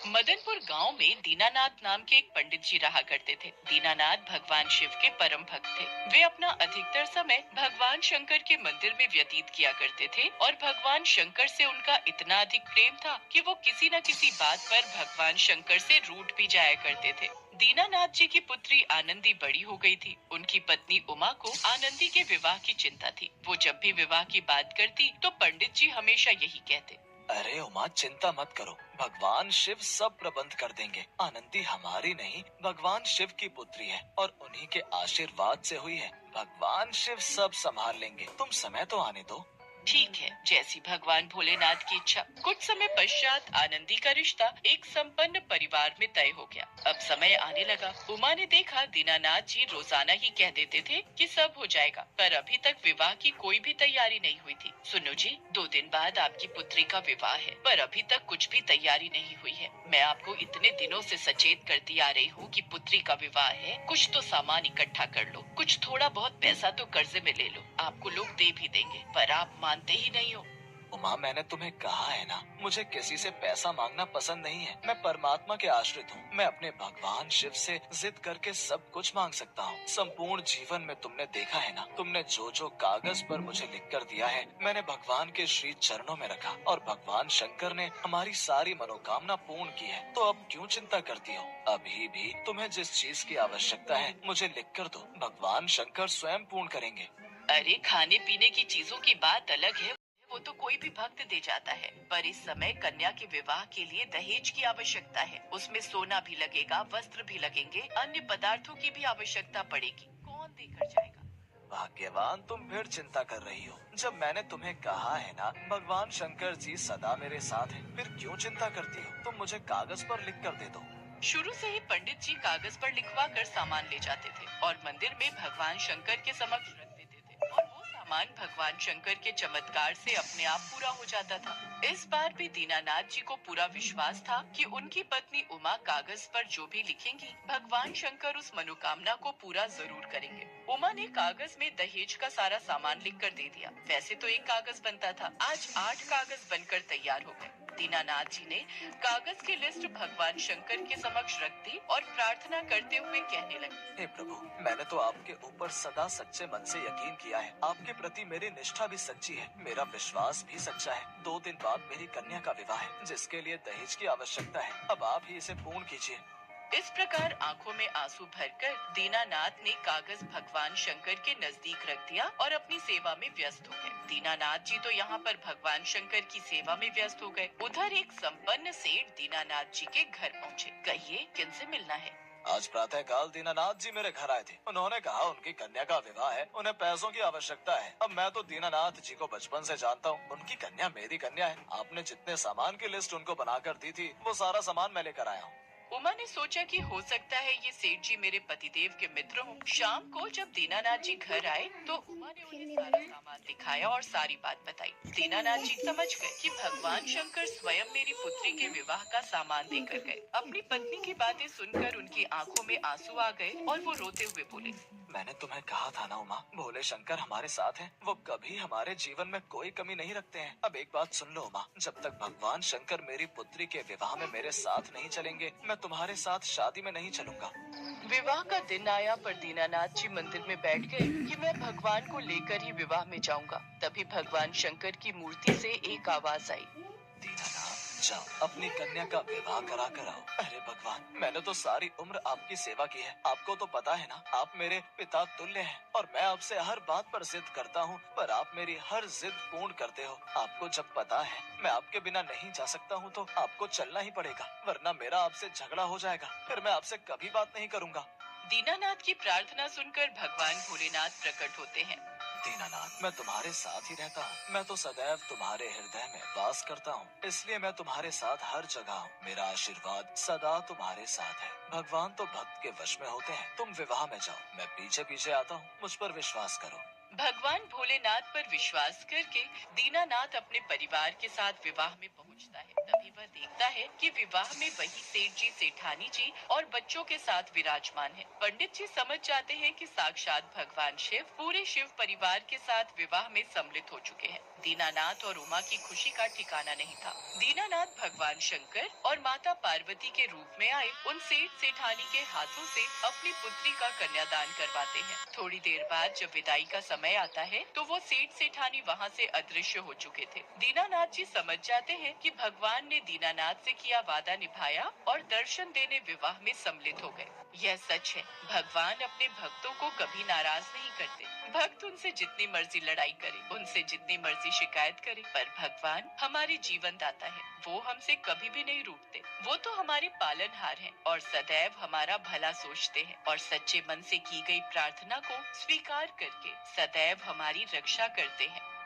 मदनपुर गांव में दीनानाथ नाम के एक पंडित जी रहा करते थे। दीनानाथ भगवान शिव के परम भक्त थे। वे अपना अधिकतर समय भगवान शंकर के मंदिर में व्यतीत किया करते थे और भगवान शंकर से उनका इतना अधिक प्रेम था कि वो किसी न किसी बात पर भगवान शंकर से रूठ भी जाया करते थे। दीनानाथ जी की पुत्री आनंदी बड़ी हो गई थी। उनकी पत्नी उमा को आनंदी के विवाह की चिंता थी। वो जब भी विवाह की बात करती तो पंडित जी हमेशा यही कहते। अरे उमा, चिंता मत करो, भगवान शिव सब प्रबंध कर देंगे। आनंदी हमारी नहीं, भगवान शिव की पुत्री है और उन्हीं के आशीर्वाद से हुई है। भगवान शिव सब संभाल लेंगे, तुम समय तो आने दो। ठीक है, जैसी भगवान भोलेनाथ की इच्छा। कुछ समय पश्चात आनंदी का रिश्ता एक संपन्न परिवार में तय हो गया। अब समय आने लगा। उमा ने देखा दीनानाथ जी रोजाना ही कह देते थे कि सब हो जाएगा, पर अभी तक विवाह की कोई भी तैयारी नहीं हुई थी। सुनो जी, 2 दिन बाद आपकी पुत्री का विवाह है, पर अभी तक कुछ भी तैयारी नहीं हुई है। मैं आपको इतने दिनों से सचेत करती आ रही हूँ कि पुत्री का विवाह है, कुछ तो सामान इकट्ठा कर लो, कुछ थोड़ा बहुत पैसा तो कर्जे में ले लो, आपको लोग दे भी देंगे, पर आप मानते ही नहीं हो। उमा, मैंने तुम्हें कहा है ना, मुझे किसी से पैसा मांगना पसंद नहीं है। मैं परमात्मा के आश्रित हूँ। मैं अपने भगवान शिव से जिद करके सब कुछ मांग सकता हूँ। संपूर्ण जीवन में तुमने देखा है ना, तुमने जो जो कागज पर मुझे लिख कर दिया है, मैंने भगवान के श्री चरणों में रखा और भगवान शंकर ने हमारी सारी मनोकामना पूर्ण की है। तो अब क्यों चिंता करती हो? अभी भी तुम्हें जिस चीज की आवश्यकता है मुझे लिख कर दो, भगवान शंकर स्वयं पूर्ण करेंगे। अरे, खाने पीने की चीजों की बात अलग है, वो तो कोई भी भक्त दे जाता है, पर इस समय कन्या के विवाह के लिए दहेज की आवश्यकता है। उसमें सोना भी लगेगा, वस्त्र भी लगेंगे, अन्य पदार्थों की भी आवश्यकता पड़ेगी। कौन देकर जाएगा? भाग्यवान, तुम फिर चिंता कर रही हो। जब मैंने तुम्हें कहा है ना, भगवान शंकर जी सदा मेरे साथ हैं, फिर क्यों चिंता करती हो? तुम मुझे कागज पर लिख कर दे दो। शुरू से ही पंडित जी कागज पर लिखवा कर सामान ले जाते थे और मंदिर में भगवान शंकर के समक्ष रख देते थे, और वो सामान भगवान शंकर के चमत्कार से अपने आप पूरा हो जाता था। इस बार भी दीनानाथ जी को पूरा विश्वास था कि उनकी पत्नी उमा कागज पर जो भी लिखेंगी, भगवान शंकर उस मनोकामना को पूरा जरूर करेंगे। उमा ने कागज में दहेज का सारा सामान लिख कर दे दिया। वैसे तो एक कागज बनता था, आज 8 कागज बनकर तैयार हो गए। दीनानाथ जी ने कागज की लिस्ट भगवान शंकर के समक्ष रख दी और प्रार्थना करते हुए कहने लगे। हे प्रभु, मैंने तो आपके ऊपर सदा सच्चे मन से यकीन किया है। आपके प्रति मेरी निष्ठा भी सच्ची है, मेरा विश्वास भी सच्चा है। 2 दिन बाद मेरी कन्या का विवाह है, जिसके लिए दहेज की आवश्यकता है। अब आप ही इसे पूर्ण कीजिए। इस प्रकार आंखों में आंसू भरकर दीनानाथ ने कागज भगवान शंकर के नजदीक रख दिया और अपनी सेवा में व्यस्त हो गए। दीनानाथ जी तो यहाँ पर भगवान शंकर की सेवा में व्यस्त हो गए। उधर एक संपन्न सेठ दीनानाथ जी के घर पहुँचे। कहिए, किनसे मिलना है? आज प्रातः काल दीनानाथ जी मेरे घर आए थे। उन्होंने कहा उनकी कन्या का विवाह है, उन्हें पैसों की आवश्यकता है। अब मैं तो दीनानाथ जी को बचपन से जानता हूँ। उनकी कन्या मेरी कन्या है। आपने जितने सामान की लिस्ट उनको बनाकर दी थी, वो सारा सामान मैं लेकर आया हूँ। उमा ने सोचा कि हो सकता है ये सेठ जी मेरे पतिदेव के मित्र हों। शाम को जब दीनानाथ जी घर आए तो उमा ने उन्हें सारा सामान दिखाया और सारी बात बताई। दीनानाथ जी समझ गए कि भगवान शंकर स्वयं मेरी पुत्री के विवाह का सामान देकर गए। अपनी पत्नी की बातें सुनकर उनकी आंखों में आंसू आ गए और वो रोते हुए बोले, मैंने तुम्हें कहा था ना उमा, भोले शंकर हमारे साथ हैं। वो कभी हमारे जीवन में कोई कमी नहीं रखते हैं। अब एक बात सुन लो उमा, जब तक भगवान शंकर मेरी पुत्री के विवाह में मेरे साथ नहीं चलेंगे, मैं तुम्हारे साथ शादी में नहीं चलूंगा। विवाह का दिन आया, पर दीनानाथ जी मंदिर में बैठ गए कि मैं भगवान को लेकर ही विवाह में जाऊंगा। तभी भगवान शंकर की मूर्ति से एक आवाज आई, दीनानाथ, जाओ अपनी कन्या का विवाह करा कर आओ। अरे भगवान, मैंने तो सारी उम्र आपकी सेवा की है। आपको तो पता है ना, आप मेरे पिता तुल्य हैं और मैं आपसे हर बात पर जिद करता हूँ, पर आप मेरी हर जिद पूर्ण करते हो। आपको जब पता है मैं आपके बिना नहीं जा सकता हूँ, तो आपको चलना ही पड़ेगा, वरना मेरा आपसे झगड़ा हो जाएगा। फिर मैं आपसे कभी बात नहीं करूँगा। दीनानाथ की प्रार्थना सुनकर भगवान भोलेनाथ प्रकट होते हैं। दीनानाथ, मैं तुम्हारे साथ ही रहता हूँ। मैं तो सदैव तुम्हारे हृदय में वास करता हूँ, इसलिए मैं तुम्हारे साथ हर जगह हूँ। मेरा आशीर्वाद सदा तुम्हारे साथ है। भगवान तो भक्त के वश में होते हैं। तुम विवाह में जाओ, मैं पीछे पीछे आता हूँ। मुझ पर विश्वास करो। भगवान भोलेनाथ पर विश्वास करके दीनानाथ अपने परिवार के साथ विवाह में पहुंचता है। तभी वह देखता है कि विवाह में वही सेठ जी सेठानी जी और बच्चों के साथ विराजमान है। पंडित जी समझ जाते हैं कि साक्षात भगवान शिव पूरे शिव परिवार के साथ विवाह में सम्मिलित हो चुके हैं। दीनानाथ और उमा की खुशी का ठिकाना नहीं था। दीनानाथ भगवान शंकर और माता पार्वती के रूप में आए उन सेठ सेठानी के हाथों से अपनी पुत्री का कन्यादान करवाते हैं। थोड़ी देर बाद जब विदाई का समय आता है तो वो सेठ सेठानी वहाँ से अदृश्य हो चुके थे। दीनानाथ जी समझ जाते हैं कि भगवान ने दीनानाथ से किया वादा निभाया और दर्शन देने विवाह में सम्मिलित हो गए। यह सच है, भगवान अपने भक्तों को कभी नाराज नहीं करते। भक्त उनसे जितनी मर्जी लड़ाई करे, उनसे जितनी मर्जी शिकायत करे, पर भगवान हमारे जीवन दाता है। वो हमसे कभी भी नहीं रूठते। वो तो हमारे पालनहार हैं और सदैव हमारा भला सोचते हैं और सच्चे मन से की गई प्रार्थना को स्वीकार करके सदैव हमारी रक्षा करते हैं।